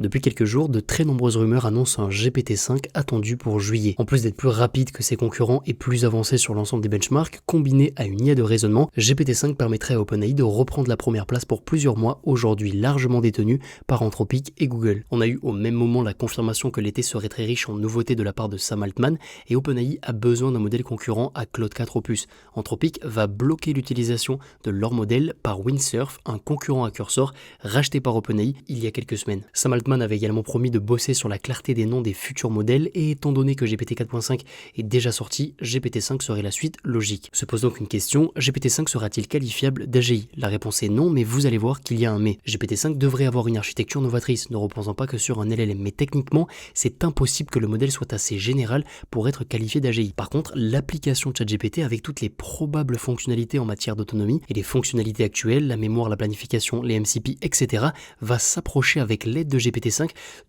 Depuis quelques jours, de très nombreuses rumeurs annoncent un GPT-5 attendu pour juillet. En plus d'être plus rapide que ses concurrents et plus avancé sur l'ensemble des benchmarks, combiné à une IA de raisonnement, GPT-5 permettrait à OpenAI de reprendre la première place pour plusieurs mois, aujourd'hui largement détenue par Anthropic et Google. On a eu au même moment la confirmation que l'été serait très riche en nouveautés de la part de Sam Altman, et OpenAI a besoin d'un modèle concurrent à Claude 4 Opus. Anthropic va bloquer l'utilisation de leur modèle par Windsurf, un concurrent à Cursor racheté par OpenAI il y a quelques semaines. Sam Altman avait également promis de bosser sur la clarté des noms des futurs modèles, et étant donné que GPT 4.5 est déjà sorti, GPT-5 serait la suite logique. Se pose donc une question, GPT-5 sera-t-il qualifiable d'AGI? La réponse est non, mais vous allez voir qu'il y a un mais. GPT-5 devrait avoir une architecture novatrice, ne reposant pas que sur un LLM, mais techniquement, c'est impossible que le modèle soit assez général pour être qualifié d'AGI. Par contre, l'application ChatGPT, avec toutes les probables fonctionnalités en matière d'autonomie et les fonctionnalités actuelles, la mémoire, la planification, les MCP, etc., va s'approcher avec l'aide de GPT-5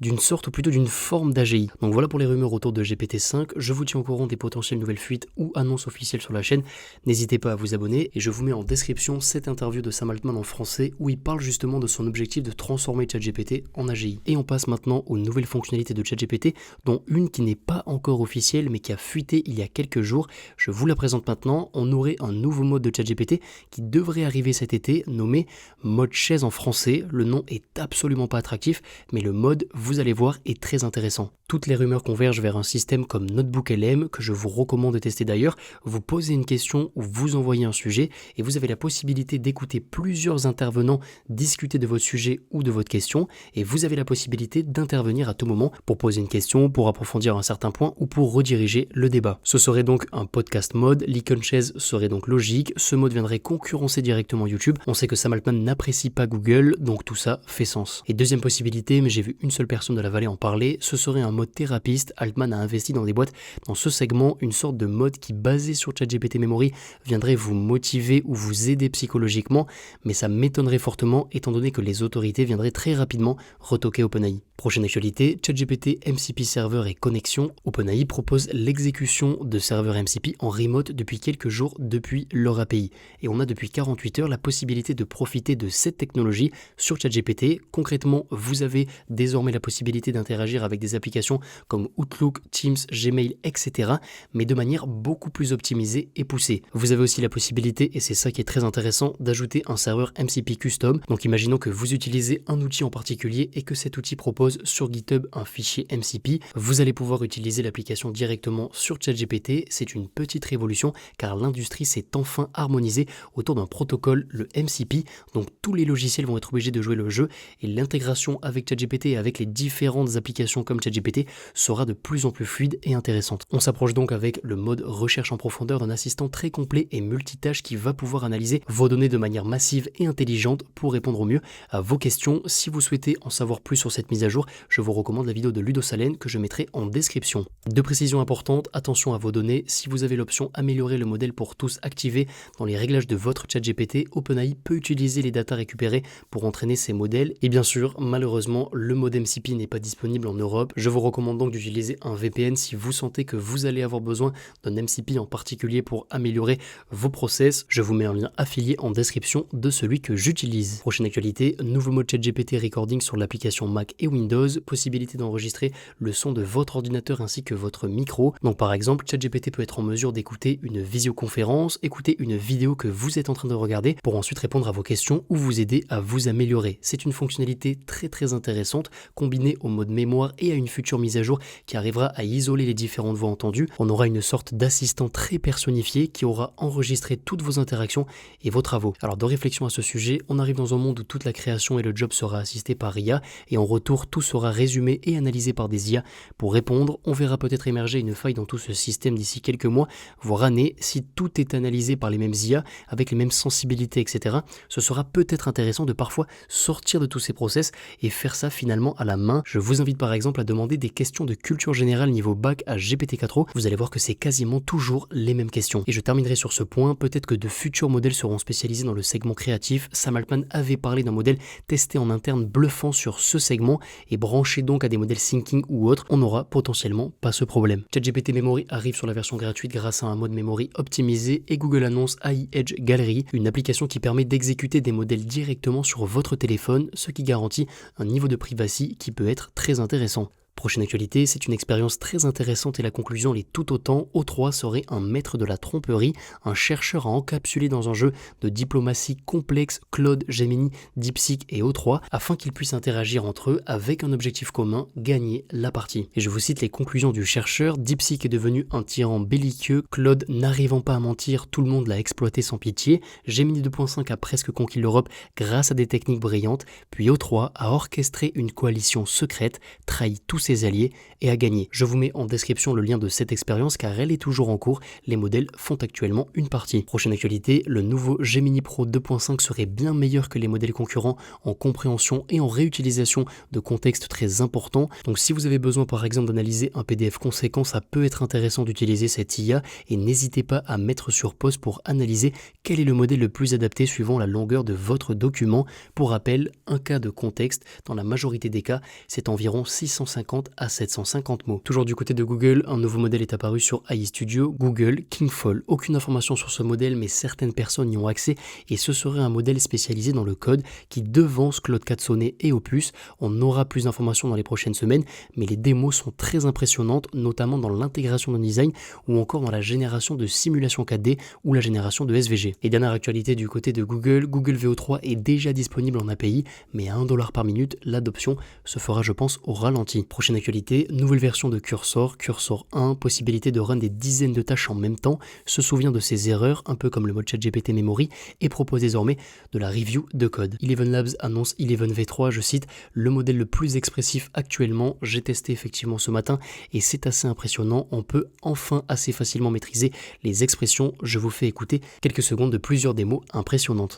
d'une sorte ou plutôt d'une forme d'AGI. Donc voilà pour les rumeurs autour de GPT-5, je vous tiens au courant des potentielles nouvelles fuites ou annonces officielles sur la chaîne, n'hésitez pas à vous abonner et je vous mets en description cette interview de Sam Altman en français où il parle justement de son objectif de transformer ChatGPT en AGI. Et on passe maintenant aux nouvelles fonctionnalités de ChatGPT, dont une qui n'est pas encore officielle mais qui a fuité il y a quelques jours, je vous la présente maintenant. On aurait un nouveau mode de ChatGPT qui devrait arriver cet été, nommé mode chaise en français. Le nom est absolument pas attractif, mais le mode, vous allez voir, est très intéressant. Toutes les rumeurs convergent vers un système comme Notebook LM, que je vous recommande de tester d'ailleurs. Vous posez une question ou vous envoyez un sujet et vous avez la possibilité d'écouter plusieurs intervenants discuter de votre sujet ou de votre question, et vous avez la possibilité d'intervenir à tout moment pour poser une question, pour approfondir un certain point ou pour rediriger le débat. Ce serait donc un podcast mode, l'icône chaise serait donc logique, ce mode viendrait concurrencer directement YouTube. On sait que Sam Altman n'apprécie pas Google, donc tout ça fait sens. Et deuxième possibilité, mais j'ai vu une seule personne de la vallée en parler, ce serait un mode thérapeute. Altman a investi dans des boîtes dans ce segment, une sorte de mode qui, basé sur ChatGPT Memory, viendrait vous motiver ou vous aider psychologiquement, mais ça m'étonnerait fortement étant donné que les autorités viendraient très rapidement retoquer OpenAI. Prochaine actualité, ChatGPT, MCP Server et connexion. OpenAI propose l'exécution de serveurs MCP en remote depuis quelques jours depuis leur API. Et on a depuis 48 heures la possibilité de profiter de cette technologie sur ChatGPT. Concrètement, vous avez désormais la possibilité d'interagir avec des applications comme Outlook, Teams, Gmail, etc. mais de manière beaucoup plus optimisée et poussée. Vous avez aussi la possibilité, et c'est ça qui est très intéressant, d'ajouter un serveur MCP custom. Donc imaginons que vous utilisez un outil en particulier et que cet outil propose sur GitHub un fichier MCP. Vous allez pouvoir utiliser l'application directement sur ChatGPT. C'est une petite révolution car l'industrie s'est enfin harmonisée autour d'un protocole, le MCP. Donc tous les logiciels vont être obligés de jouer le jeu et l'intégration avec ChatGPT et avec les différentes applications comme ChatGPT sera de plus en plus fluide et intéressante. On s'approche donc avec le mode recherche en profondeur d'un assistant très complet et multitâche qui va pouvoir analyser vos données de manière massive et intelligente pour répondre au mieux à vos questions. Si vous souhaitez en savoir plus sur cette mise à jour, je vous recommande la vidéo de Ludo Salen que je mettrai en description. Deux précisions importantes, attention à vos données. Si vous avez l'option améliorer le modèle pour tous activée dans les réglages de votre ChatGPT, OpenAI peut utiliser les datas récupérées pour entraîner ces modèles. Et bien sûr, malheureusement, le mode MCP n'est pas disponible en Europe. Je vous recommande donc d'utiliser un VPN si vous sentez que vous allez avoir besoin d'un MCP en particulier pour améliorer vos process. Je vous mets un lien affilié en description de celui que j'utilise. Prochaine actualité, nouveau mode ChatGPT recording sur l'application Mac et Windows, possibilité d'enregistrer le son de votre ordinateur ainsi que votre micro. Donc par exemple, ChatGPT peut être en mesure d'écouter une visioconférence, écouter une vidéo que vous êtes en train de regarder pour ensuite répondre à vos questions ou vous aider à vous améliorer. C'est une fonctionnalité très intéressante combinée au mode mémoire et à une future mise à jour qui arrivera à isoler les différentes voix entendues. On aura une sorte d'assistant très personnifié qui aura enregistré toutes vos interactions et vos travaux. Alors de réflexion à ce sujet, on arrive dans un monde où toute la création et le job sera assisté par IA et en retour tout sera résumé et analysé par des IA. Pour répondre, on verra peut-être émerger une faille dans tout ce système d'ici quelques mois, voire années. Si tout est analysé par les mêmes IA, avec les mêmes sensibilités, etc., ce sera peut-être intéressant de parfois sortir de tous ces process et faire ça finalement à la main. Je vous invite par exemple à demander des questions de culture générale niveau bac à GPT-4o. Vous allez voir que c'est quasiment toujours les mêmes questions. Et je terminerai sur ce point, peut-être que de futurs modèles seront spécialisés dans le segment créatif. Sam Altman avait parlé d'un modèle testé en interne bluffant sur ce segment et branché donc à des modèles thinking ou autres, on n'aura potentiellement pas ce problème. ChatGPT Memory arrive sur la version gratuite grâce à un mode memory optimisé et Google annonce AI Edge Gallery, une application qui permet d'exécuter des modèles directement sur votre téléphone, ce qui garantit un niveau de privacy qui peut être très intéressant. Prochaine actualité, c'est une expérience très intéressante et la conclusion l'est tout autant. O3 serait un maître de la tromperie, un chercheur à encapsuler dans un jeu de diplomatie complexe Claude, Gemini, DeepSeek et O3 afin qu'ils puissent interagir entre eux avec un objectif commun, gagner la partie. Et je vous cite les conclusions du chercheur, DeepSeek est devenu un tyran belliqueux, Claude n'arrivant pas à mentir, tout le monde l'a exploité sans pitié, Gemini 2.5 a presque conquis l'Europe grâce à des techniques brillantes, puis O3 a orchestré une coalition secrète, trahi tous ses alliés et a gagné. Je vous mets en description le lien de cette expérience car elle est toujours en cours, les modèles font actuellement une partie. Prochaine actualité, le nouveau Gemini Pro 2.5 serait bien meilleur que les modèles concurrents en compréhension et en réutilisation de contextes très importants. Donc si vous avez besoin par exemple d'analyser un PDF conséquent, ça peut être intéressant d'utiliser cette IA et n'hésitez pas à mettre sur pause pour analyser quel est le modèle le plus adapté suivant la longueur de votre document. Pour rappel, un cas de contexte, dans la majorité des cas, c'est environ 650 à 750 mots. Toujours du côté de Google, un nouveau modèle est apparu sur AI Studio, Google Kingfall. Aucune information sur ce modèle, mais certaines personnes y ont accès et ce serait un modèle spécialisé dans le code qui devance Claude 4 Sonnet et Opus. On aura plus d'informations dans les prochaines semaines, mais les démos sont très impressionnantes, notamment dans l'intégration de design ou encore dans la génération de simulations 4D ou la génération de SVG. Et dernière actualité du côté de Google, Google VO3 est déjà disponible en API, mais à 1$ par minute, l'adoption se fera je pense au ralenti. Prochaine actualité, nouvelle version de Cursor, Cursor 1, possibilité de run des dizaines de tâches en même temps, se souvient de ses erreurs, un peu comme le mode ChatGPT Memory, et propose désormais de la review de code. Eleven Labs annonce Eleven V3, je cite, le modèle le plus expressif actuellement, j'ai testé effectivement ce matin et c'est assez impressionnant, on peut enfin assez facilement maîtriser les expressions, je vous fais écouter quelques secondes de plusieurs démos impressionnantes.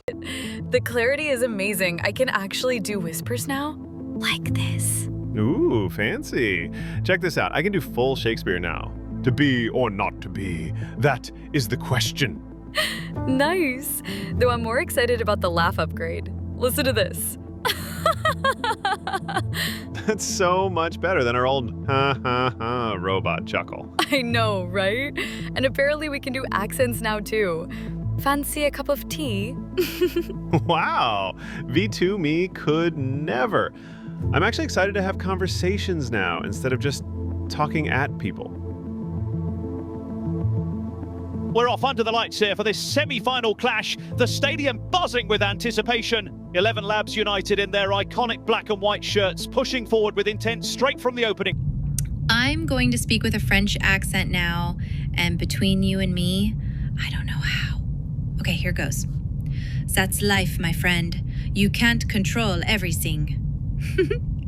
The clarity is amazing, I can actually do whispers now, like this. Ooh, fancy. Check this out. I can do full Shakespeare now. To be or not to be, that is the question. Nice! Though I'm more excited about the laugh upgrade. Listen to this. That's so much better than our old ha ha ha robot chuckle. I know, right? And apparently we can do accents now too. Fancy a cup of tea? Wow, V2 me could never. I'm actually excited to have conversations now instead of just talking at people. We're off under the lights here for this semi-final clash. The stadium buzzing with anticipation. 11 Labs united in their iconic black and white shirts, pushing forward with intent straight from the opening. I'm going to speak with a French accent now, and between you and me, I don't know how. Okay, here goes. That's life, my friend. You can't control everything.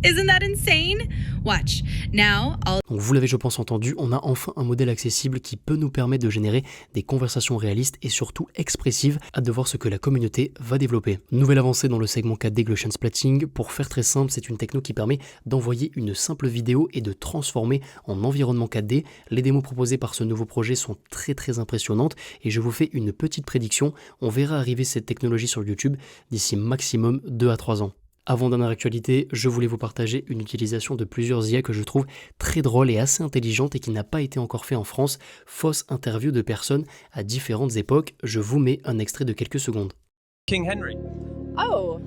Isn't that insane? Watch. Now, Donc vous l'avez je pense entendu, on a enfin un modèle accessible qui peut nous permettre de générer des conversations réalistes et surtout expressives, hâte de voir ce que la communauté va développer. Nouvelle avancée dans le segment 4D Gaussian Splatting, pour faire très simple, c'est une techno qui permet d'envoyer une simple vidéo et de transformer en environnement 4D. Les démos proposées par ce nouveau projet sont très impressionnantes et je vous fais une petite prédiction, on verra arriver cette technologie sur YouTube d'ici maximum 2 à 3 ans. Avant dernière actualité, je voulais vous partager une utilisation de plusieurs IA que je trouve très drôle et assez intelligente et qui n'a pas été encore fait en France. Fausse interview de personnes à différentes époques. Je vous mets un extrait de quelques secondes. King Henry. Oh,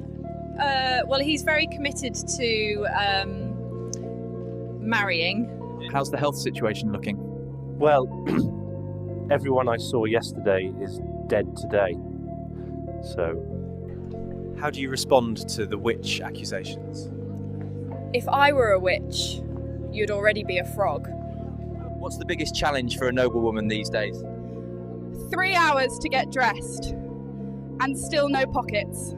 well, he's very committed to marrying. How's the health situation looking? Well, everyone I saw yesterday is dead today. So, How do you respond to the witch accusations? If I were a witch, you'd already be a frog. What's the biggest challenge for a noblewoman these days? 3 hours to get dressed, and still no pockets.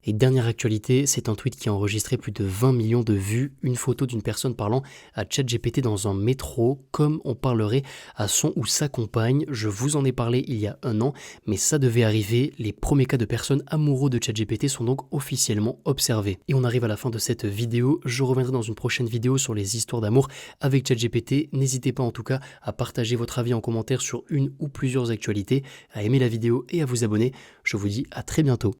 Et dernière actualité, c'est un tweet qui a enregistré plus de 20 millions de vues, une photo d'une personne parlant à ChatGPT dans un métro, comme on parlerait à son ou sa compagne. Je vous en ai parlé il y a 1 an, mais ça devait arriver. Les premiers cas de personnes amoureux de ChatGPT sont donc officiellement observés. Et on arrive à la fin de cette vidéo. Je reviendrai dans une prochaine vidéo sur les histoires d'amour avec ChatGPT. N'hésitez pas en tout cas à partager votre avis en commentaire sur une ou plusieurs actualités, à aimer la vidéo et à vous abonner. Je vous dis à très bientôt.